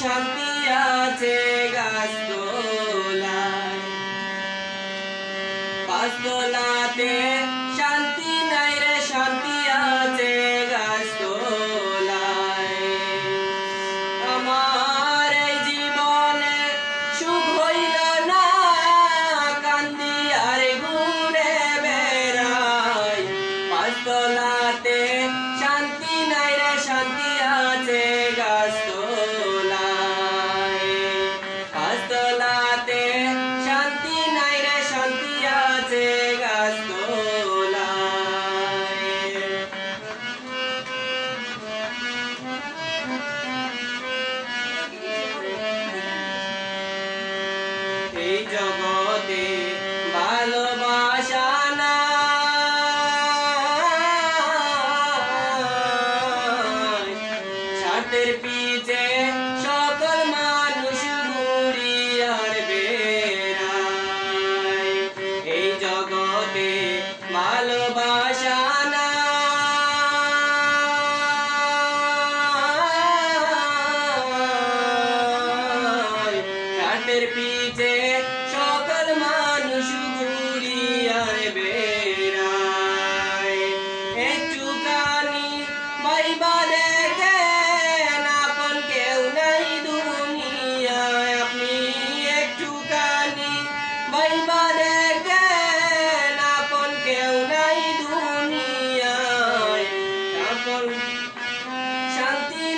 শান্তি আছে গাছতলায়, গাছতলাতে শান্তি নাই রে, শান্তি আছে গাছতলায়। আমার এই জীবনে সুখ হইল না, কান্দি আর ঘুরে বেড়াই। গাছতলাতে শান্তি নাই রে, শান্তি আছে গাছতলায়, গাছতলাতে শান্তি নাই রে, শান্তি আছে গাছতলায়। এই জগতে ভালোবাসা নাই, স্বার্থের পিছে সকল মানুষ ঘুরি আর বেড়ায়। এই জগতে ভালোবাসা নাই, স্বার্থের পিছে